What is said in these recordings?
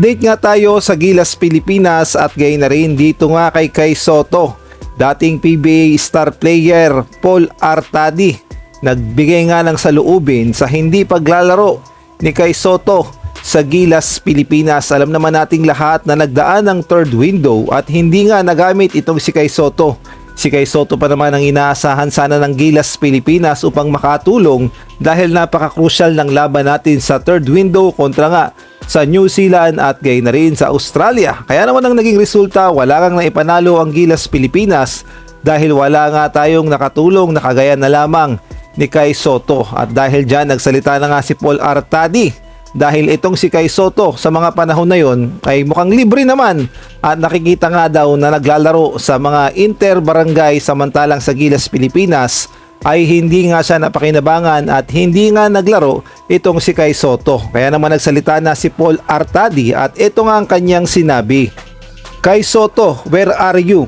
Update nga tayo sa Gilas Pilipinas at gayon na rin dito nga kay Kai Sotto. Dating PBA star player Paul Artadi nagbigay nga ng saloobin sa hindi paglalaro ni Kai Sotto sa Gilas Pilipinas. Alam naman nating lahat na nagdaan ng third window at hindi nga nagamit itong si Kai Sotto. Si Kai Sotto pa naman ang inaasahan sana ng Gilas Pilipinas upang makatulong dahil napaka-crucial ng laban natin sa third window kontra nga sa New Zealand at gayon na rin sa Australia. Kaya naman ang naging resulta, wala kang naipanalo ang Gilas Pilipinas dahil wala nga tayong nakatulong na kagaya na lamang ni Kai Sotto. At dahil dyan nagsalita na nga si Paul Artadi dahil itong si Kai Sotto sa mga panahon na yon ay mukhang libre naman at nakikita nga daw na naglalaro sa mga inter-barangay samantalang sa Gilas Pilipinas ay hindi nga siya napakinabangan at hindi nga naglaro itong si Kai Sotto. Kaya naman nagsalita na si Paul Artadi at ito nga ang kanyang sinabi. Kai Sotto, where are you?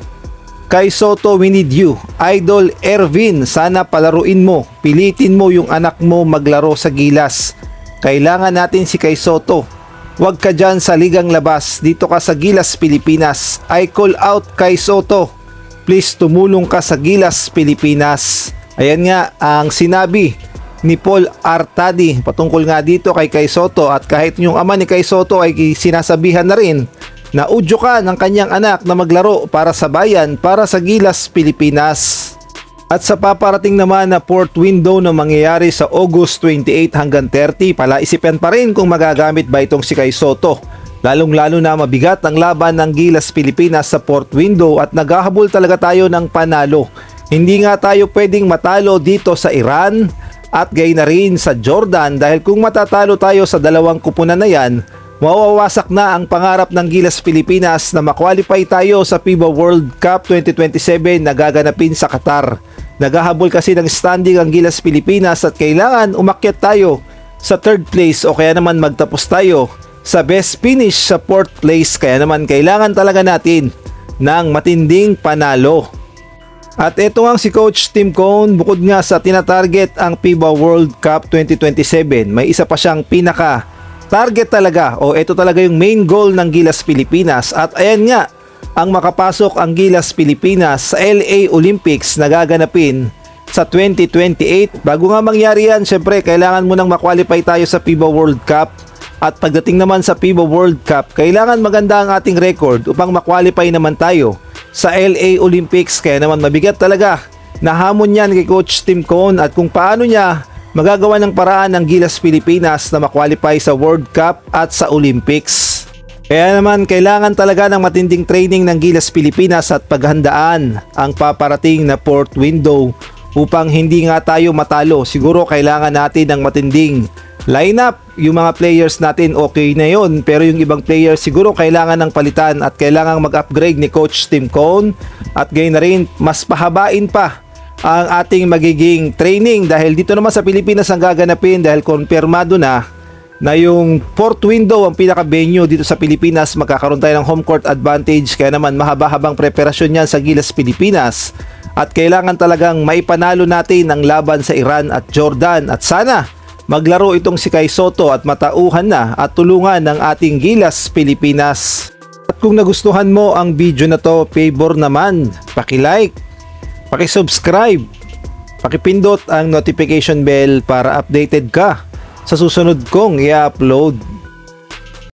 Kai Sotto, we need you. Idol Ervin, sana palaruin mo. Pilitin mo yung anak mo maglaro sa Gilas. Kailangan natin si Kai Sotto. Huwag ka dyan sa ligang labas. Dito ka sa Gilas Pilipinas. I call out Kai Sotto. Please tumulong ka sa Gilas Pilipinas. Ayan nga ang sinabi ni Paul Artadi patungkol nga dito kay Kai Sotto. At kahit yung ama ni Kai Sotto ay sinasabihan na rin na udyo ng kanyang anak na maglaro para sa bayan, para sa Gilas Pilipinas. At sa paparating naman na fourth window na mangyayari sa August 28 hanggang 30, palaisipan pa rin kung magagamit ba itong si Kai Sotto. Lalong-lalo na mabigat ang laban ng Gilas Pilipinas sa fourth window at naghahabol talaga tayo ng panalo. Hindi nga tayo pwedeng matalo dito sa Iran at gayon na rin sa Jordan dahil kung matatalo tayo sa dalawang kupunan na yan, mawawasak na ang pangarap ng Gilas Pilipinas na makwalify tayo sa FIBA World Cup 2027 na gaganapin sa Qatar. Naghahabol kasi ng standing ang Gilas Pilipinas at kailangan umakyat tayo sa third place o kaya naman magtapos tayo sa best finish sa fourth place. Kaya naman kailangan talaga natin ng matinding panalo. At ito nga si Coach Tim Cone, bukod nga sa tinatarget ang FIBA World Cup 2027, may isa pa siyang pinaka target talaga o ito talaga yung main goal ng Gilas Pilipinas. At ayan nga ang makapasok ang Gilas Pilipinas sa LA Olympics na gaganapin sa 2028. Bago nga mangyari yan, syempre kailangan mo nang makwalify tayo sa FIBA World Cup. At pagdating naman sa FIBA World Cup, kailangan maganda ang ating record upang makwalify naman tayo sa LA Olympics. Kaya naman mabigat talaga na hamon yan kay Coach Tim Cone at kung paano niya magagawa ng paraan ng Gilas Pilipinas na makwalify sa World Cup at sa Olympics. Kaya naman kailangan talaga ng matinding training ng Gilas Pilipinas at paghandaan ang paparating na fourth window upang hindi nga tayo matalo. Siguro kailangan natin ng matinding lineup. Yung mga players natin okay na yon, pero yung ibang players siguro kailangan ng palitan at kailangan mag-upgrade ni Coach Tim Cone at gayon na rin mas pahabain pa ang ating magiging training dahil dito naman sa Pilipinas ang gaganapin dahil konfirmado na yung fourth window ang pinaka-venue dito sa Pilipinas. Magkakaroon tayo ng home court advantage kaya naman mahaba-habang preparasyon yan sa Gilas Pilipinas at kailangan talagang maipanalo natin ang laban sa Iran at Jordan at sana maglaro itong si Kai Sotto at matauhan na at tulungan ng ating Gilas Pilipinas. At kung nagustuhan mo ang video na to, favor naman, paki-like, paki-subscribe, paki-pindot ang notification bell para updated ka sa susunod kong i-upload.